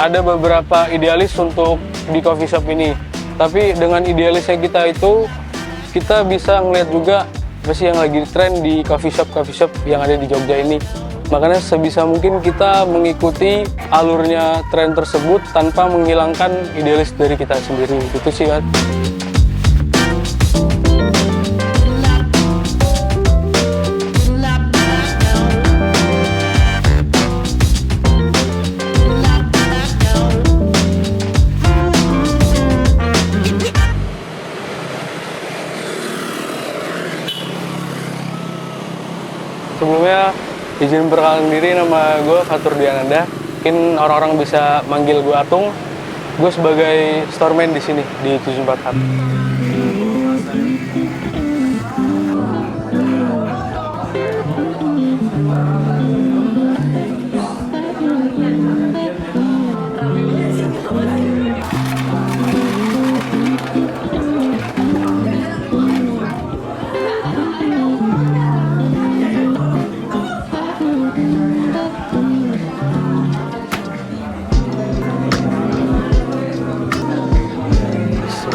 ada beberapa idealis untuk di coffee shop ini. Tapi dengan idealisnya kita itu, kita bisa ngeliat juga apa sih yang lagi tren di coffee shop yang ada di Jogja ini. Makanya sebisa mungkin kita mengikuti alurnya tren tersebut tanpa menghilangkan idealis dari kita sendiri. Itu sih kan. Sebelumnya izin perkenalan diri, nama gue Fatur Diananda. Mungkin orang-orang bisa manggil gue Atung. Gue sebagai storeman di sini di 74 Hub.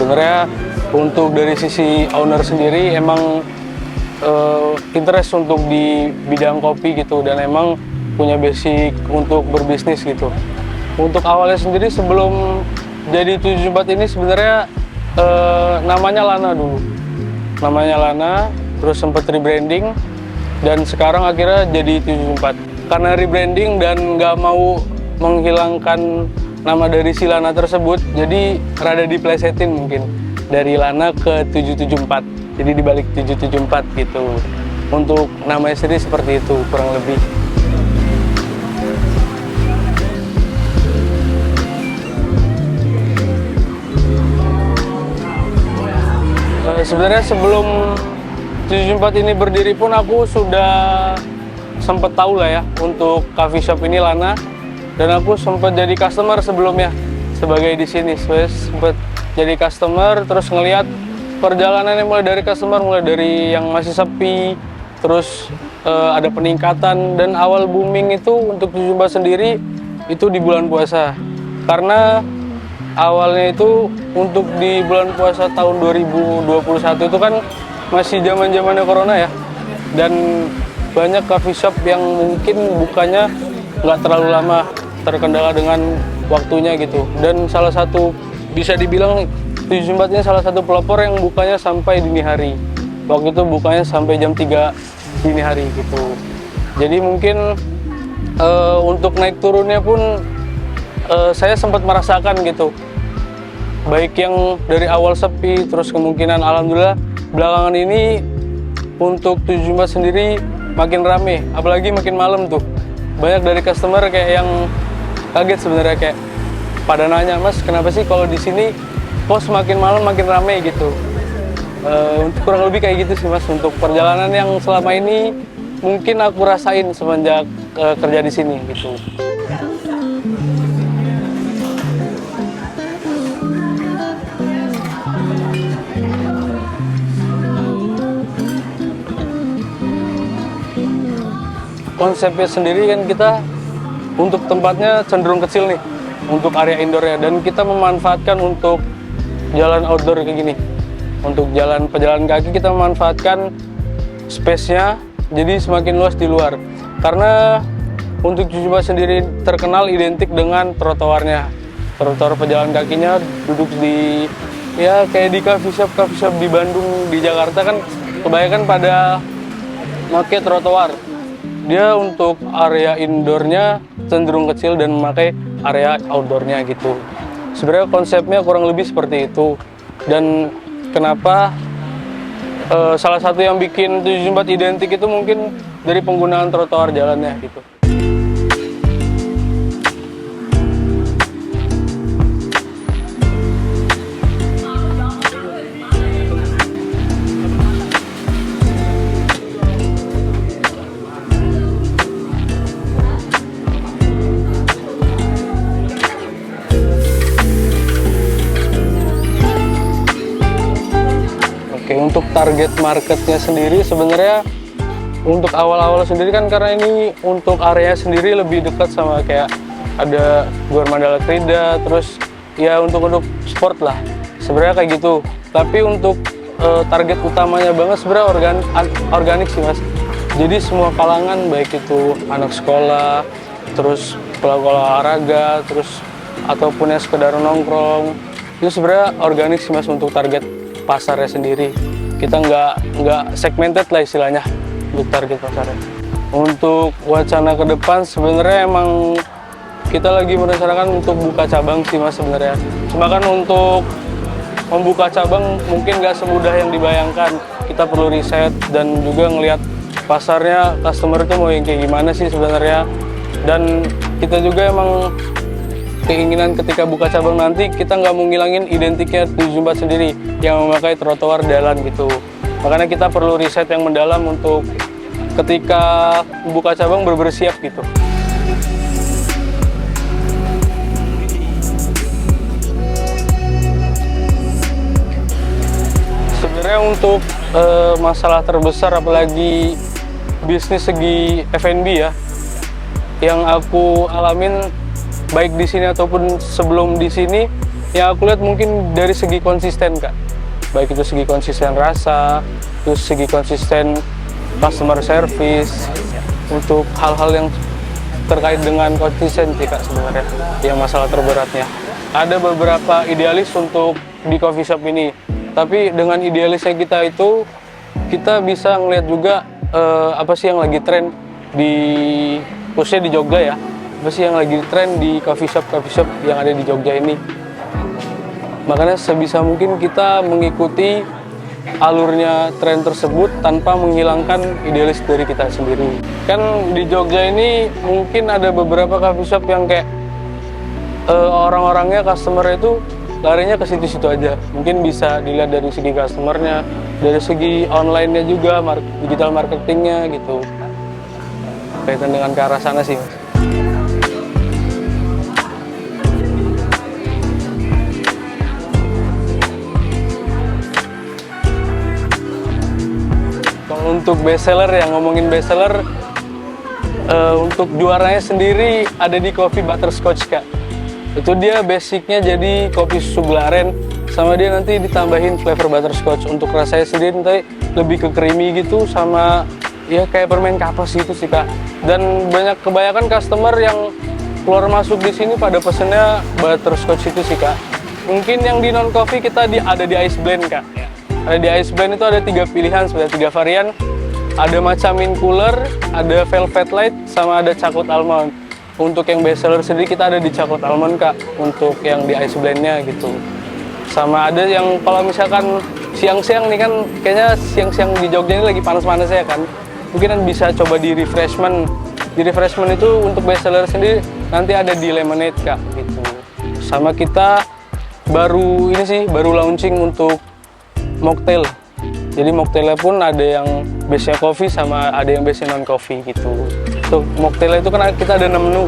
Sebenarnya untuk dari sisi owner sendiri emang interest untuk di bidang kopi gitu, dan emang punya basic untuk berbisnis gitu. Untuk awalnya sendiri sebelum jadi 74 ini sebenarnya namanya Lana dulu. Namanya Lana, terus sempat rebranding, dan sekarang akhirnya jadi 74. Karena rebranding dan nggak mau menghilangkan nama dari si Lana tersebut, jadi rada diplesetin mungkin dari Lana ke 774, jadi dibalik 774 gitu. Untuk namanya sendiri seperti itu kurang lebih. Sebenarnya sebelum 774 ini berdiri pun aku sudah sempat tahu lah ya untuk coffee shop ini Lana. Dan aku sempat jadi customer sebelumnya sebagai di sini. Sempat jadi customer, terus ngelihat perjalanannya mulai dari customer, mulai dari yang masih sepi, terus ada peningkatan, dan awal booming itu untuk 74 sendiri itu di bulan puasa. Karena awalnya itu untuk di bulan puasa tahun 2021 itu kan masih zaman-zamannya corona ya. Dan banyak coffee shop yang mungkin bukanya nggak terlalu lama, terkendala dengan waktunya gitu. Dan salah satu, bisa dibilang 74 ini salah satu pelopor yang bukanya sampai dini hari. Waktu itu bukanya sampai jam 3 dini hari gitu. Jadi mungkin untuk naik turunnya pun saya sempat merasakan gitu. Baik yang dari awal sepi, terus kemungkinan alhamdulillah belakangan ini untuk 74 sendiri makin rame, apalagi makin malam tuh. Banyak dari customer kayak yang kaget sebenarnya, kayak pada nanya, "Mas, kenapa sih kalau di sini kok semakin malam makin rame gitu?" Kurang lebih kayak gitu sih Mas, untuk perjalanan yang selama ini mungkin aku rasain semenjak kerja di sini gitu. Konsepnya sendiri kan kita untuk tempatnya cenderung kecil nih untuk area indoornya, dan kita memanfaatkan untuk jalan outdoor kayak gini. Untuk jalan pejalan kaki kita memanfaatkan space-nya jadi semakin luas di luar. Karena untuk 74 sendiri terkenal identik dengan trotoarnya. Trotoar pejalan kakinya duduk di, ya kayak di coffee shop di Bandung, di Jakarta kan kebanyakan pada pakai trotoar. Dia untuk area indoornya cenderung kecil dan memakai area outdoornya gitu. Sebenarnya konsepnya kurang lebih seperti itu. Dan kenapa salah satu yang bikin 74 identik itu mungkin dari penggunaan trotoar jalannya gitu. Untuk target marketnya sendiri sebenarnya untuk awal-awal sendiri kan, karena ini untuk area sendiri lebih dekat sama kayak ada Gor Mandala Krida, terus ya untuk sport lah sebenarnya kayak gitu. Tapi untuk target utamanya banget sebenarnya organik sih Mas. Jadi semua kalangan, baik itu anak sekolah, terus pelaku olahraga, terus ataupun yang sekedar nongkrong, itu sebenarnya organik sih Mas untuk target pasarnya sendiri. Kita nggak segmented lah istilahnya untuk target pasarnya. Untuk wacana ke depan sebenarnya emang kita lagi merencanakan untuk buka cabang sih Mas sebenarnya. Cuma kan untuk membuka cabang mungkin nggak semudah yang dibayangkan. Kita perlu riset dan juga ngelihat pasarnya, customer itu mau yang kayak gimana sih sebenarnya. Dan kita juga emang keinginan ketika buka cabang nanti kita nggak mau ngilangin identiknya 74 sendiri yang memakai trotoar jalan gitu. Makanya kita perlu riset yang mendalam untuk ketika buka cabang bersiap gitu. Sebenarnya untuk masalah terbesar apalagi bisnis segi F&B ya, yang aku alamin baik di sini ataupun sebelum di sini, yang aku lihat mungkin dari segi konsisten Kak. Baik itu segi konsisten rasa, terus segi konsisten customer service, untuk hal-hal yang terkait dengan konsistensi Kak sebenarnya yang masalah terberatnya. Ada beberapa idealis untuk di coffee shop ini. Tapi dengan idealisnya kita itu, kita bisa ngelihat juga apa sih yang lagi tren di, khususnya di Jogja ya, apa sih yang lagi tren di coffee shop yang ada di Jogja ini. Makanya sebisa mungkin kita mengikuti alurnya tren tersebut tanpa menghilangkan idealis dari kita sendiri. Kan di Jogja ini mungkin ada beberapa coffee shop yang kayak orang-orangnya, customer itu larinya ke situ-situ aja. Mungkin bisa dilihat dari segi customernya, dari segi online-nya juga, digital marketingnya gitu. Kaitan dengan ke arah sana sih Mas. Kalau untuk bestseller ya, ngomongin bestseller, untuk juaranya sendiri ada di Coffee Butterscotch Kak. Itu dia basicnya jadi kopi susu blaren, sama dia nanti ditambahin flavor butterscotch. Untuk rasanya sendiri nanti lebih ke creamy gitu, sama ya kayak permen kapas gitu sih Kak. Dan kebanyakan customer yang keluar masuk di sini pada pesennya butterscotch itu sih Kak. Mungkin yang di non coffee kita ada di ice blend Kak. Ada di ice blend itu ada 3 pilihan, sebenarnya 3 varian. Ada matcha mint cooler, ada velvet light, sama ada chocolate almond. Untuk yang bestseller sendiri kita ada di chocolate almond Kak, untuk yang di ice blendnya gitu. Sama ada yang kalau misalkan siang-siang nih kan, kayaknya siang-siang di Jogja ini lagi panas-panasnya kan, mungkin kan bisa coba di refreshment. Di refreshment itu untuk bestseller sendiri nanti ada di lemonade Kak gitu. Sama kita baru launching untuk mocktail. Jadi mocktailnya pun ada yang base-nya coffee sama ada yang base-nya non-coffee gitu. Untuk mocktailnya itu kan kita ada 6 menu.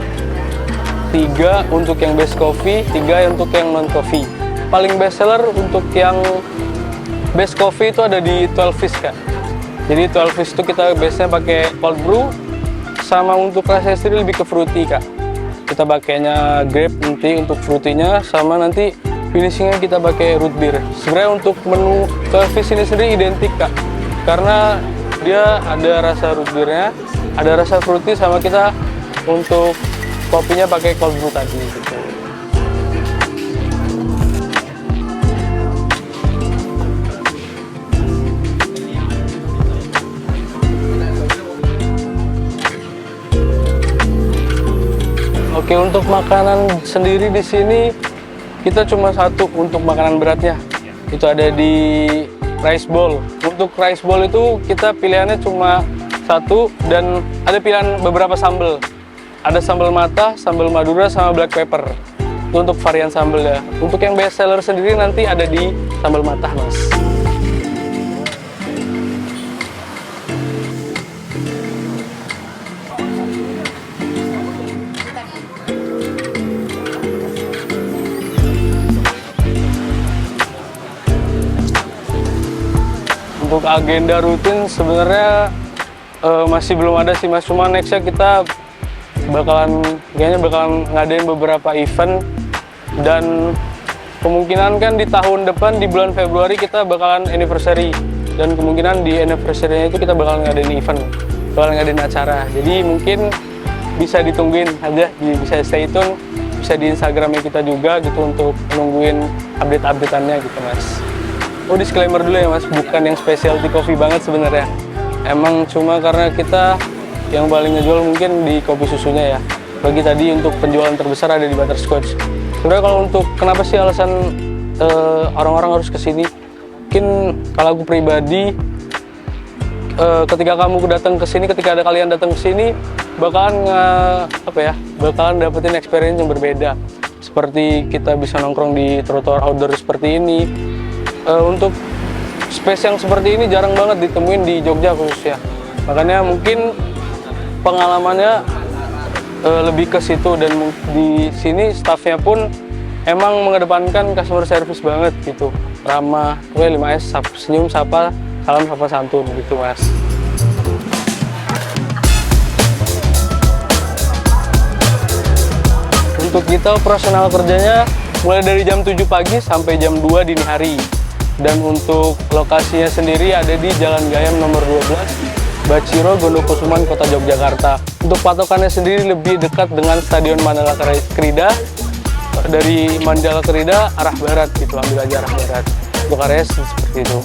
3 untuk yang base coffee, 3 untuk yang non-coffee. Paling best seller untuk yang base coffee itu ada di 12 Fish Kak. Jadi 12 Fish itu kita base-nya pakai cold brew, sama untuk rasanya sendiri lebih ke fruity Kak. Kita pakainya grape nanti untuk fruity-nya, sama nanti finishingnya kita pakai root beer. Sebenarnya untuk menu 12 Fish ini sendiri identik Kak, karena dia ada rasa root beer-nya, ada rasa fruity, sama kita untuk kopinya pakai cold brew tadi gitu. Oke, untuk makanan sendiri di sini kita cuma satu untuk makanan beratnya. Itu ada di rice bowl. Untuk rice bowl itu kita pilihannya cuma satu, dan ada pilihan beberapa sambal. Ada sambal mata, sambal madura, sama black pepper. Itu untuk varian sambal ya. Untuk yang best seller sendiri nanti ada di sambal mata Mas. Untuk agenda rutin sebenarnya masih belum ada sih Mas, cuma nextnya kita kayaknya bakalan ngadain beberapa event, dan kemungkinan kan di tahun depan di bulan Februari kita bakalan anniversary, dan kemungkinan di anniversary-nya itu kita bakalan ngadain event, bakalan ngadain acara. Jadi mungkin bisa ditungguin aja, bisa stay tune, bisa di Instagramnya kita juga gitu untuk nungguin update-updateannya gitu Mas. Oh, disclaimer dulu ya Mas, bukan yang specialty coffee banget sebenarnya. Emang cuma karena kita yang paling ngejual mungkin di kopi susunya ya. Bagi tadi untuk penjualan terbesar ada di butterscotch. Sebenarnya kalau untuk kenapa sih alasan orang-orang harus kesini? Mungkin kalau aku pribadi, ketika kamu datang ke sini, ketika ada kalian datang ke sini, bakalan bakalan dapetin experience yang berbeda. Seperti kita bisa nongkrong di trotoar outdoor seperti ini. Untuk space yang seperti ini jarang banget ditemuin di Jogja khususnya. Makanya mungkin pengalamannya lebih ke situ, dan di sini staffnya pun emang mengedepankan customer service banget gitu. Ramah, 5S, senyum, sapa, salam, sapa santun gitu Mas. Untuk kita operasional kerjanya mulai dari jam 7 pagi sampai jam 2 dini hari. Dan untuk lokasinya sendiri ada di Jalan Gayam nomor 12, Baciro, Gondokusuman, Kota Yogyakarta. Untuk patokannya sendiri lebih dekat dengan Stadion Mandala Krida. Dari Mandala Krida arah barat gitu, ambil aja arah barat. Untuk area seperti itu.